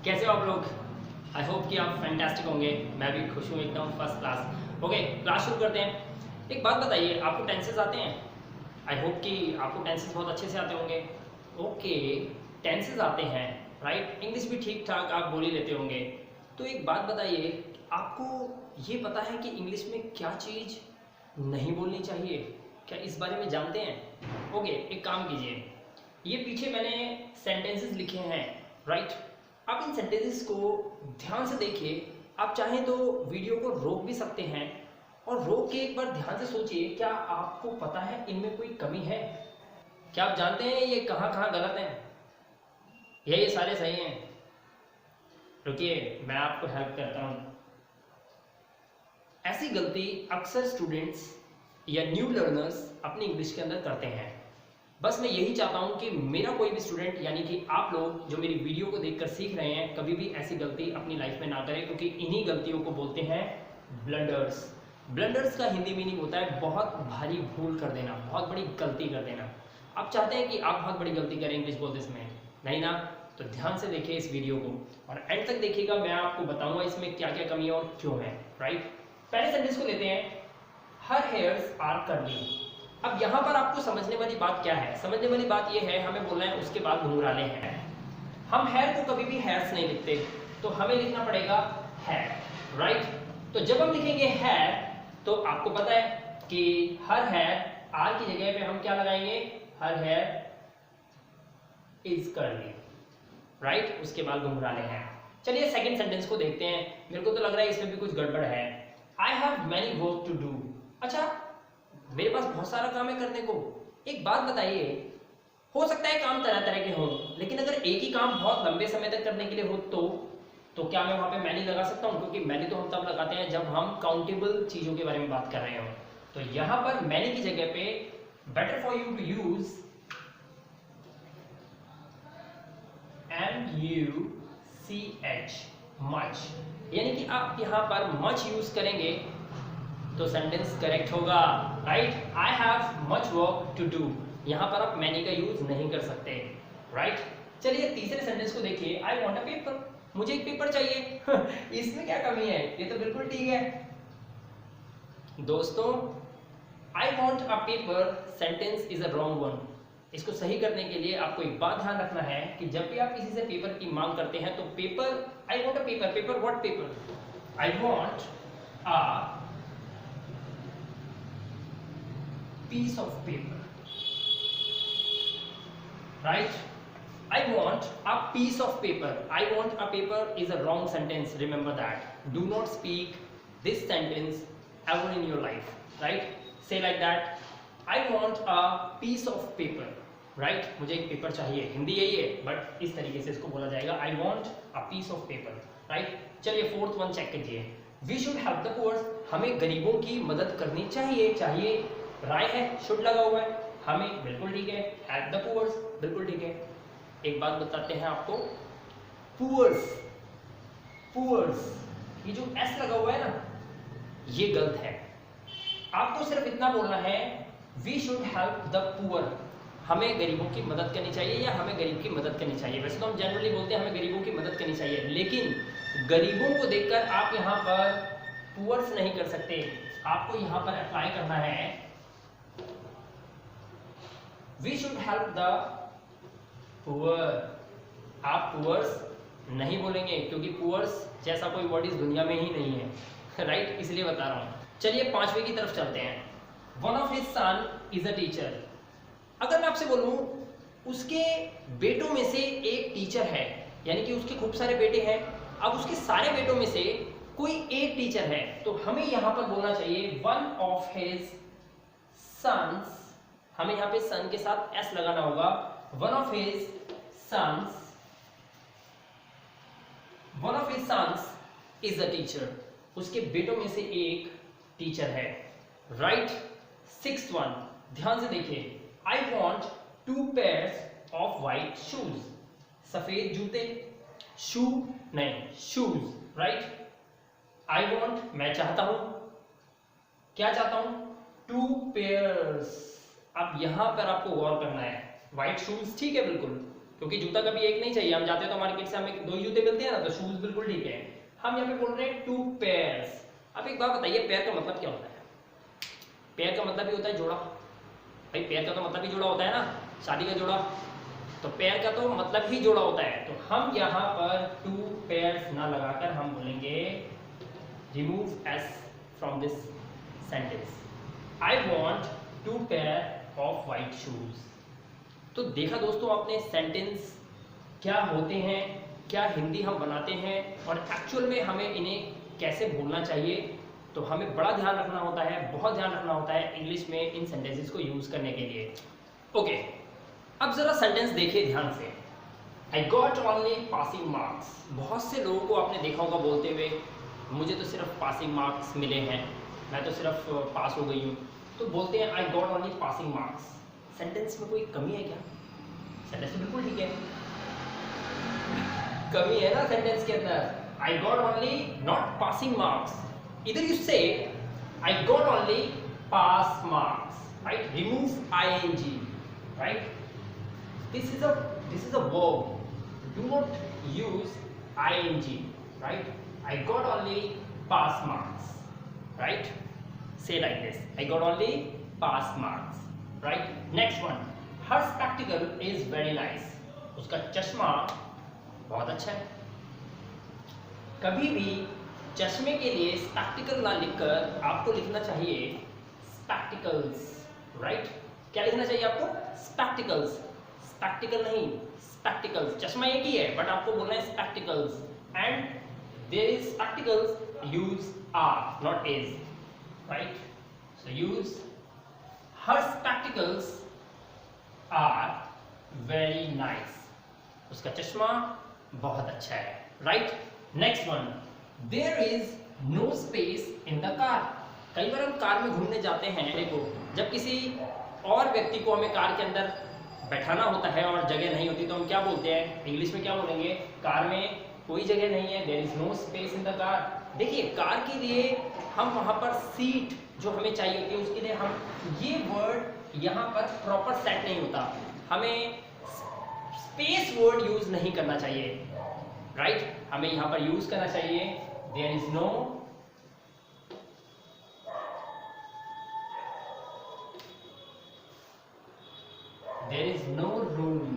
कैसे हो आप लोग? आई होप कि आप फैंटास्टिक होंगे। मैं भी खुश हूँ एकदम फर्स्ट क्लास। ओके, क्लास शुरू करते हैं। एक बात बताइए, आपको टेंसेस आते हैं? आई होप कि आपको टेंसेस बहुत अच्छे से आते होंगे। ओके, टेंसेस आते हैं, राइट। इंग्लिश भी ठीक ठाक आप बोल ही लेते होंगे। तो एक बात बताइए, आपको ये पता है कि इंग्लिश में क्या चीज़ नहीं बोलनी चाहिए? क्या इस बारे में जानते हैं? ओके, एक काम कीजिए, ये पीछे मैंने सेंटेंसेस लिखे हैं, राइट। आप इन सेंटेंसेस को ध्यान से देखिए। आप चाहें तो वीडियो को रोक भी सकते हैं और रोक के एक बार ध्यान से सोचिए, क्या आपको पता है इनमें कोई कमी है? क्या आप जानते हैं ये कहाँ कहाँ गलत है या ये सारे सही हैं? रुकिए, मैं आपको हेल्प करता हूँ। ऐसी गलती अक्सर स्टूडेंट्स या न्यू लर्नर्स अपनी इंग्लिश के अंदर करते हैं। बस मैं यही चाहता हूँ कि मेरा कोई भी स्टूडेंट यानी कि आप लोग जो मेरी वीडियो को देखकर सीख रहे हैं, कभी भी ऐसी गलती अपनी लाइफ में ना करें, क्योंकि इन्हीं गलतियों को बोलते हैं ब्लंडर्स। ब्लंडर्स का हिंदी मीनिंग होता है बहुत भारी भूल कर देना, बहुत बड़ी गलती कर देना। आप चाहते हैं कि आप बहुत बड़ी गलती करें इंग्लिश बोलते समय, नहीं ना? तो ध्यान से देखिए इस वीडियो को और एंड तक देखिएगा। मैं आपको बताऊंगा इसमें क्या क्या कमी है और क्यों है, राइट। पहले सेंटेंस को लेते हैं, हर हेयर्स आर कर्ली। अब यहाँ पर आपको समझने वाली बात क्या है? समझने वाली बात यह है, हमें बोलना है उसके बाद घुंघराले हैं। हम हेयर को कभी भी हेयर्स नहीं लिखते, तो हमें लिखना पड़ेगा हेयर, राइट। तो जब हम लिखेंगे हेयर, तो आपको पता है कि हर हेयर आर की जगह पे हम क्या लगाएंगे? Her here is curly, right. उसके बाद घुंघराले हैं। चलिए सेकंड सेंटेंस को देखते हैं। मेरे को तो लग रहा है इसमें भी कुछ गड़बड़ है। I have many work to do. अच्छा, मेरे पास बहुत सारा काम है करने को। एक बात बताइए, हो सकता है काम तरह तरह के हो, लेकिन अगर एक ही काम बहुत लंबे समय तक करने के लिए हो तो क्या मैं वहां पे मैनी लगा सकता हूँ? क्योंकि मैनी तो हम तब लगाते हैं जब हम काउंटेबल चीजों के बारे में बात कर रहे हो। तो यहां पर मैनी की जगह पे better for you to use MUCH, much, यानी कि आप यहां पर मच यूज करेंगे तो सेंटेंस करेक्ट होगा, right. I have much work to do, यहां पर आप मैनी का यूज नहीं कर सकते, राइट। चलिए तीसरे सेंटेंस को देखिए, आई वांट अ पेपर, मुझे एक पेपर चाहिए। इसमें क्या कमी है? ये तो बिल्कुल ठीक है दोस्तों। I want a paper sentence is a wrong one. इसको सही करने के लिए आपको एक बात ध्यान रखना है कि जब भी आप किसी से पेपर की मांग करते हैं तो paper, I want a paper, paper what paper? I want a piece of paper, right? I want a piece of paper. I want a paper is a wrong sentence, remember that. Do not speak this sentence ever in your life, right? Say like that, I want a piece of paper, right? मुझे एक paper चाहिए, हिंदी यही है but इस तरीके से इसको बोला जाएगा, I want a piece of paper, right? चलिए फोर्थ वन चेक कीजिए, we should help the poor, हमें गरीबों की मदद करनी चाहिए। चाहिए राय है, शुड लगा हुआ है, हमें बिल्कुल ठीक है। हेल्प द पुअर्स बिल्कुल ठीक है। एक बात बताते हैं आपको, पुअर्स, पुअर्स, ये जो एस लगा हुआ है ना, ये गलत है। आपको सिर्फ इतना बोलना है, we should help the poor, हमें गरीबों की मदद करनी चाहिए या हमें गरीब की मदद करनी चाहिए। वैसे तो हम जनरली बोलते हैं हमें गरीबों की मदद करनी चाहिए, लेकिन गरीबों को देखकर आप यहाँ पर पुअर्स नहीं कर सकते। आपको यहाँ पर अप्लाई करना है, we should help the poor। आप पुअर्स नहीं बोलेंगे क्योंकि पुअर्स जैसा कोई वर्ड इस दुनिया में ही नहीं है, राइट। इसलिए बता रहा हूं। चलिए पांचवे की तरफ चलते हैं। One of his son is a teacher. अगर मैं आपसे बोलूं उसके बेटों में से एक टीचर है, यानी कि उसके खूब सारे बेटे हैं, अब उसके सारे बेटों में से कोई एक टीचर है, तो हमें यहां पर बोलना चाहिए वन ऑफ हिज सन्स। हमें यहाँ पे सन के साथ एस लगाना होगा। One of his sons, one of his sons is a teacher. उसके बेटों में से एक टीचर है, राइट। सिक्स्थ वन, ध्यान से देखिए, I want 2 pairs of white shoes, सफेद जूते, शू नहीं शूज, राइट। आई वॉन्ट, मैं चाहता हूं, क्या चाहता हूं? 2 pairs। अब यहां पर आपको गौर करना है, व्हाइट शूज ठीक है बिल्कुल, क्योंकि जूता कभी एक नहीं चाहिए, हम जाते हैं तो मार्केट से हमें 2 ही जूते मिलते हैं ना, तो शूज बिल्कुल ठीक है। हम यहाँ पे बोल रहे हैं 2 पेयर्स। अब एक बात बताइए, पेयर का मतलब क्या होता है? पेयर का मतलब ही होता है जोड़ा। भाई पेयर का तो मतलब ही जोड़ा होता है ना, शादी का जोड़ा। तो पेयर का तो मतलब ही जोड़ा होता है। तो हम यहाँ पर 2 पेयर्स ना लगाकर हम बोलेंगे remove S from this sentence. I want 2 pair of white shoes. तो देखा दोस्तों आपने सेंटेंस क्या होते हैं, क्या हिंदी हम बनाते हैं और एक्चुअल में हमें इन्हें कैसे बोलना चाहिए। तो हमें बड़ा ध्यान रखना होता है, बहुत ध्यान रखना होता है इंग्लिश में इन सेंटेंसेस को यूज करने के लिए। ओके, अब जरा सेंटेंस देखिए ध्यान से। I got only passing marks. बहुत से लोगों को आपने देखा होगा बोलते हुए मुझे तो सिर्फ पासिंग मार्क्स मिले हैं, मैं तो सिर्फ पास हो गई हूँ। तो बोलते हैं आई got only passing marks. Sentence में कोई कमी है क्या? सेंटेंस बिल्कुल ठीक है, कमी है ना सेंटेंस के अंदर। I got only not passing marks, इधर यू से I got only pass marks, right? Remove ING, right? This is a verb. Do not use ing, right? I got only pass marks, right? Say like this. I got only pass marks, right? Next one. Her spectacle is very nice. उसका चश्मा बहुत अच्छा है। कभी भी चश्मे के लिए spectacle ना लिखकर आपको लिखना चाहिए spectacles, right? क्या लिखना चाहिए आपको? Spectacles. स्पेक्टिकल नहीं, स्पेक्टिकल्स। चश्मा एक ही है बट आपको बोलना है spectacles. And there is spectacles use are not is, right? So use her spectacles are very nice. उसका चश्मा बहुत अच्छा है, right? Next one, there is no space in the car. कई बार हम कार में घूमने जाते हैं, देखो जब किसी और व्यक्ति को हमें कार के अंदर बैठाना होता है और जगह नहीं होती तो हम क्या बोलते हैं? इंग्लिश में क्या बोलेंगे? कार में कोई जगह नहीं है, there is no space in the car. देखिए कार के लिए हम वहां पर सीट जो हमें चाहिए होती है उसके लिए हम ये वर्ड यहाँ पर प्रॉपर सेट नहीं होता, हमें स्पेस वर्ड यूज नहीं करना चाहिए, राइट? हमें यहाँ पर यूज करना चाहिए there is no there is no room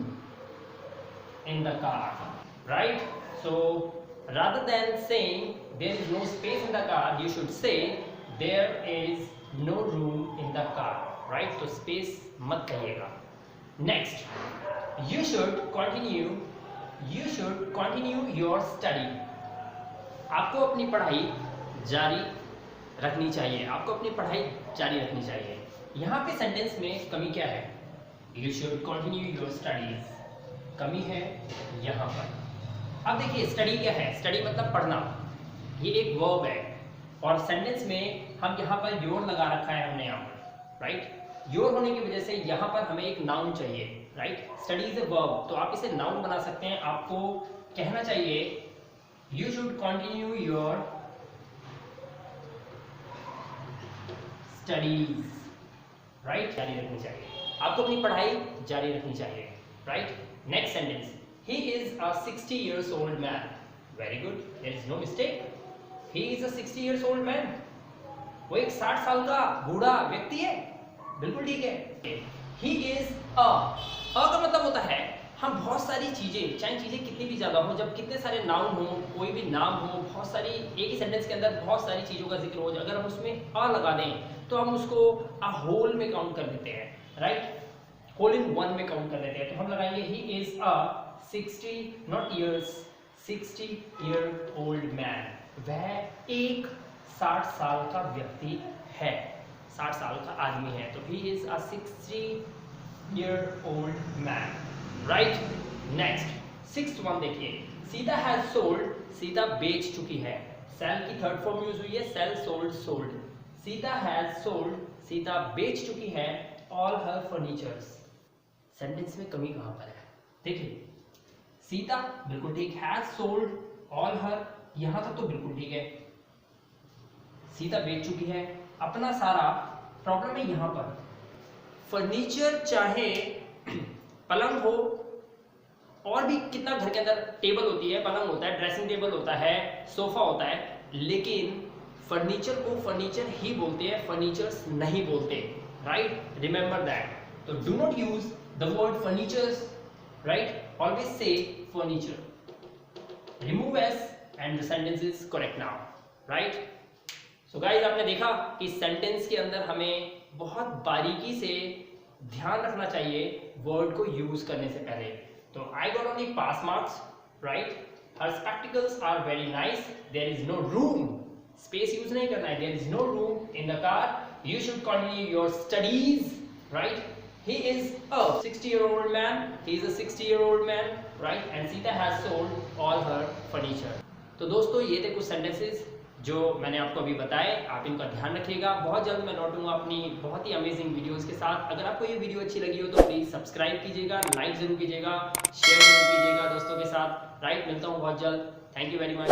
in the car, right? So rather than saying there is no space in the car, you should say there is no room in the car, right? तो space मत कहिएगा। Next, you should continue your study. आपको अपनी पढ़ाई जारी रखनी चाहिए, आपको अपनी पढ़ाई जारी रखनी चाहिए। यहाँ पे सेंटेंस में कमी क्या है? You should continue your studies. कमी है यहाँ पर। अब देखिए स्टडी क्या है? स्टडी मतलब पढ़ना, ये एक वर्ब है और सेंटेंस में हम यहाँ पर योर लगा रखा है हमने यहाँ पर, राइट? योर होने की वजह से यहाँ पर हमें एक नाउन चाहिए, right? Study is a verb, तो आप इसे नाउन बना सकते हैं। आपको कहना चाहिए you should continue your studies, right? जारी रखनी चाहिए, आपको अपनी पढ़ाई जारी रखनी चाहिए, right? Next sentence, he is a 60 years old man. Very good, there is no mistake. He is a 60 years old man. वो एक 60 साल का बूढ़ा व्यक्ति है, बिल्कुल ठीक है। He is a का मतलब होता है हम बहुत सारी चीजें, चाहे चीजें कितनी भी ज्यादा हो, जब कितने सारे नाउन हो, कोई भी नाम हो, बहुत सारी एक ही सेंटेंस के अंदर बहुत सारी चीजों का जिक्र हो, अगर हम उसमें अ लगा दें तो हम उसको अ होल में काउंट कर देते हैं, राइट? होल इन वन में काउंट कर देते हैं। तो हम लगाएंगे he is a 60 not years 60 year old man. वह एक 60 साल का व्यक्ति है, 60 साल का आदमी है। तो he is a 60 year old man, right? Next sixth one देखिए, सीता हैज सोल्ड, सीता बेच चुकी है। सेल की थर्ड फॉर्म यूज हुई है, sell sold sold. Sita has sold, Sita बेच चुकी है ऑल हर फर्नीचर्स। सेंटेंस में कमी कहां पर है? देखिए सीता बिल्कुल ठीक, हैज सोल्ड ऑल हर यहां तक तो बिल्कुल ठीक है, सीता बेच चुकी है, अपना सारा। प्रॉब्लम है यहां पर फर्नीचर, चाहे पलंग हो और भी कितना घर के अंदर टेबल होती है, पलंग होता है, ड्रेसिंग टेबल होता है, सोफा होता है, लेकिन फर्नीचर को फर्नीचर ही बोलते हैं, फर्नीचर्स नहीं बोलते, राइट? Remember that. तो do not use the word furnitures, right? Always say furniture. Remove S and the sentence is correct now, right? So guys, आपने देखा कि सेंटेंस के अंदर हमें बहुत बारीकी से ध्यान रखना चाहिए वर्ड को यूज करने से पहले। तो I got only pass marks, right? Her spectacles are very nice, there is no room, space use नहीं करना है, there is no room in the car, you should continue your studies, right? He is a 60-year-old man, he is a 60-year-old man, right? And Sita has sold all her furniture. तो दोस्तों, ये थे कुछ sentences जो मैंने आपको अभी बताए, आप इनका ध्यान रखिएगा। बहुत जल्द मैं लौटूंगा अपनी बहुत ही अमेजिंग वीडियोस के साथ। अगर आपको ये वीडियो अच्छी लगी हो तो प्लीज़ सब्सक्राइब कीजिएगा, लाइक जरूर कीजिएगा, शेयर जरूर कीजिएगा दोस्तों के साथ, राइट? मिलता हूँ बहुत जल्द। Thank you very much.